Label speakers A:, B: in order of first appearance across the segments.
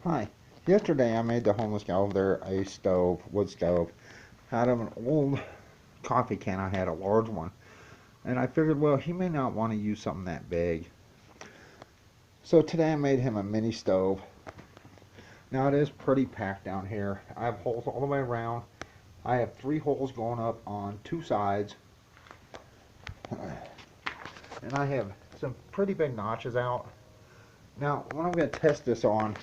A: Hi. Yesterday I made the homeless guy over there a stove, wood stove, out of an old coffee can I had, a large one. And I figured, well, he may not want to use something that big. So today I made him a mini stove. Now it is pretty packed down here. I have holes all the way around. I have 3 holes going up on 2 sides. And I have some pretty big notches out. Now, what I'm going to test this on,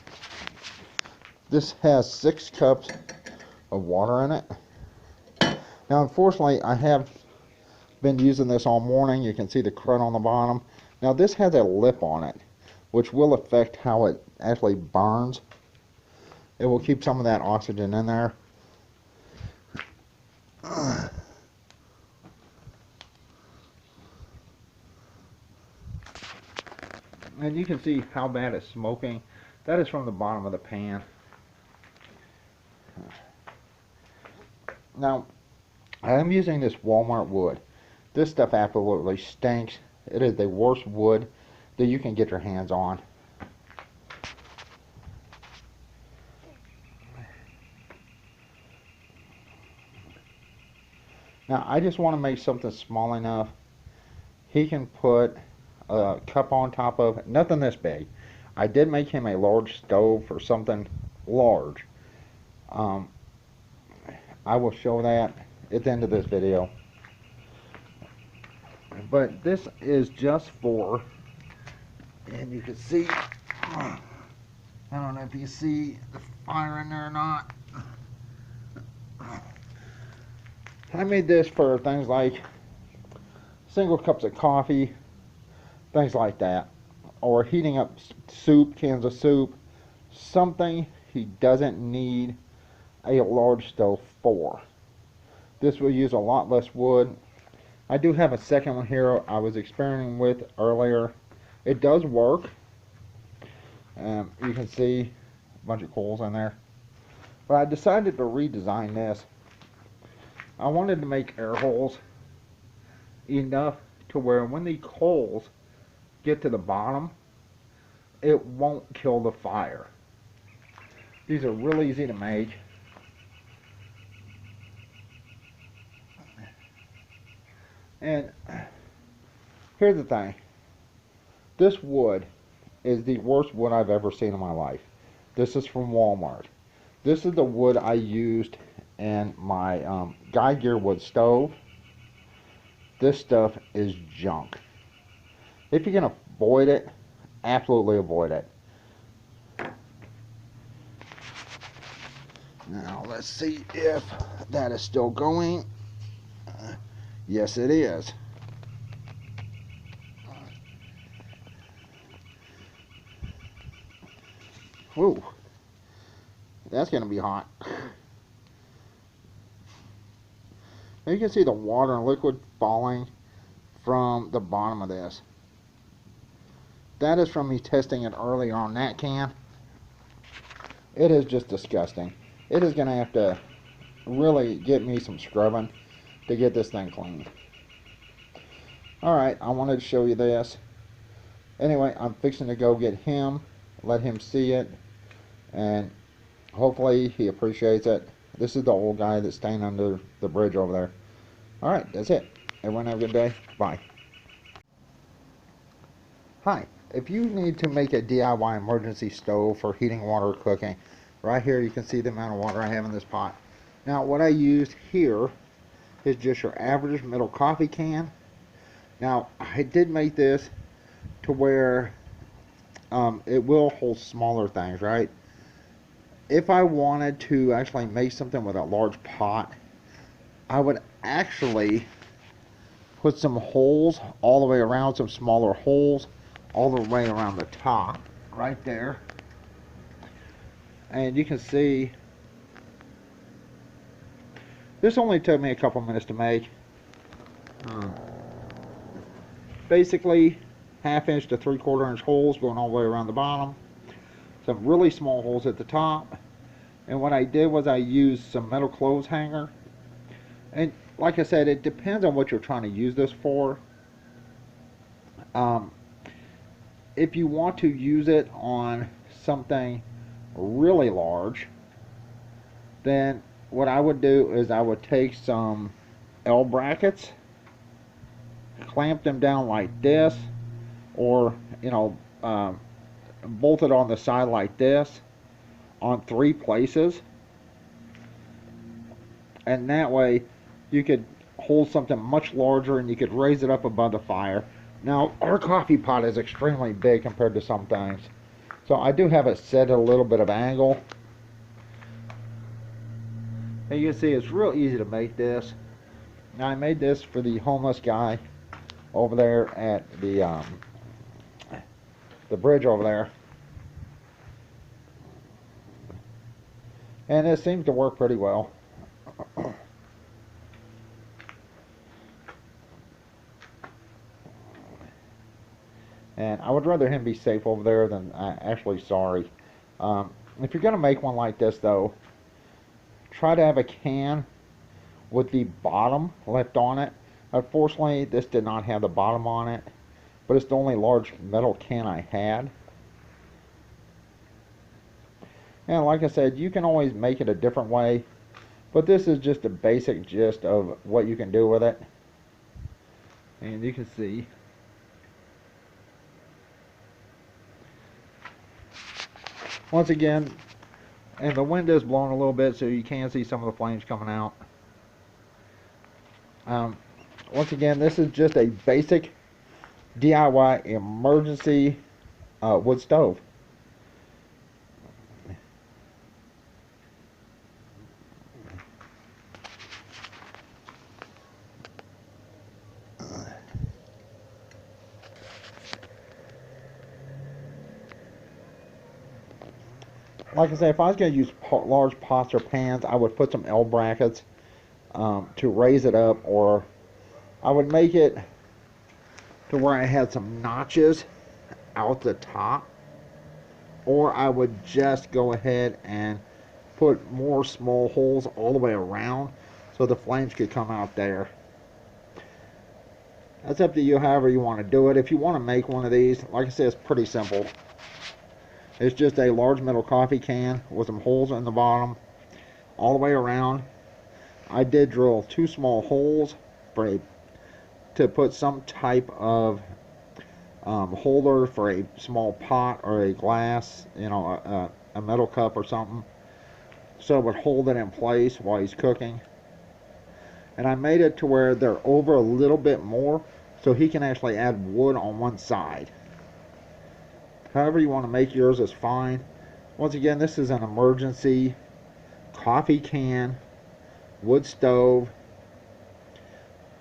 A: this has 6 cups of water in it. Now, unfortunately, I have been using this all morning. You can see the crud on the bottom. Now, this has a lip on it, which will affect how it actually burns. It will keep some of that oxygen in there. And you can see how bad it's smoking. That is from the bottom of the pan. Now, I am using this Walmart wood. This stuff absolutely stinks. It is the worst wood that you can get your hands on. Now, I just want to make something small enough he can put a cup on top of it. Nothing this big. I did make him a large stove for something large. Um, I will show that at the end of this video. But this is just for, and you can see, I don't know if you see the fire in there or not. I made this for things like single cups of coffee, things like that, or heating up soup, cans of soup, something he doesn't need a large stove for. This will use a lot less wood. I do have a second one here I was experimenting with earlier. It does work. You can see a bunch of coals in there. But I decided to redesign this. I wanted to make air holes enough to where when the coals get to the bottom, it won't kill the fire. These are really easy to make. And here's the thing. This wood is the worst wood I've ever seen in my life. This is from Walmart. This is the wood I used in my Guy Gear wood stove. This stuff is junk. If you can avoid it, absolutely avoid it. Now let's see if that is still going. Yes, it is. Whew. That's going to be hot. Now you can see the water and liquid falling from the bottom of this. That is from me testing it earlier on that can. It is just disgusting. It is going to have to really get me some scrubbing to get this thing clean. Alright, I wanted to show you this. Anyway, I'm fixing to go get him, let him see it, and hopefully he appreciates it. This is the old guy that's staying under the bridge over there. Alright, that's it. Everyone have a good day. Bye. Hi. If you need to make a DIY emergency stove for heating water or cooking, right here you can see the amount of water I have in this pot. Now what I used here is just your average middle coffee can. Now I did make this to where it will hold smaller things, right? If I wanted to actually make something with a large pot, I would actually put some holes all the way around, some smaller holes all the way around the top, right there. And you can see, this only took me a couple minutes to make. Basically, 1/2 inch to 3/4 inch holes going all the way around the bottom. Some really small holes at the top. And what I did was I used some metal clothes hanger. And like I said, it depends on what you're trying to use this for. If you want to use it on something really large, then what I would do is I would take some L brackets, clamp them down like this, or bolt it on the side like this on 3 places, and that way you could hold something much larger and you could raise it up above the fire. Now our coffee pot is extremely big compared to some things, so I do have it set at a little bit of angle. And you can see it's real easy to make this. Now I made this for the homeless guy over there at the bridge over there, and it seems to work pretty well. And I would rather him be safe over there than actually sorry. If you're going to make one like this, though, try to have a can with the bottom left on it. Unfortunately, this did not have the bottom on it, but it's the only large metal can I had. And like I said, you can always make it a different way, but this is just a basic gist of what you can do with it. And you can see once again, and the wind is blowing a little bit, so you can see some of the flames coming out. Once again, this is just a basic DIY emergency wood stove. Like I say, if I was going to use large pots or pans, I would put some L brackets to raise it up, or I would make it to where I had some notches out the top, or I would just go ahead and put more small holes all the way around so the flames could come out there. That's up to you, however you want to do it. If you want to make one of these, like I said, it's pretty simple. It's just a large metal coffee can with some holes in the bottom all the way around. I did drill 2 small holes to put some type of holder for a small pot or a glass, a metal cup or something, so it would hold it in place while he's cooking. And I made it to where they're over a little bit more, so he can actually add wood on one side. However you want to make yours is fine. Once again, this is an emergency coffee can, wood stove,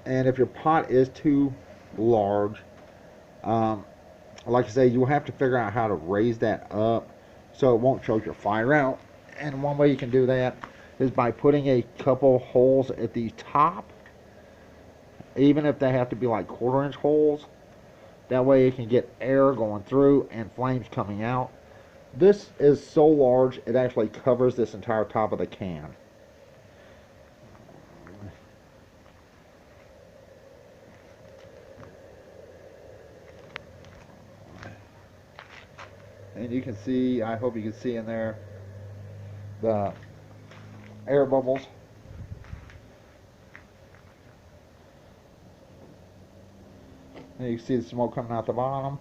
A: and if your pot is too large, like I say, you'll have to figure out how to raise that up so it won't choke your fire out. And one way you can do that is by putting a couple holes at the top, even if they have to be like 1/4 inch holes. That way it can get air going through and flames coming out. This is so large, it actually covers this entire top of the can. And you can see, I hope you can see in there, the air bubbles. And you can see the smoke coming out the bottom.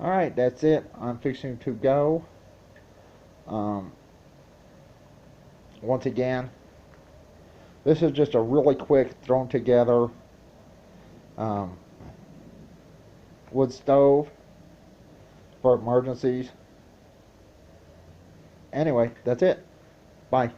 A: Alright, that's it. I'm fixing to go. Once again, this is just a really quick thrown together wood stove for emergencies. Anyway, that's it. Bye.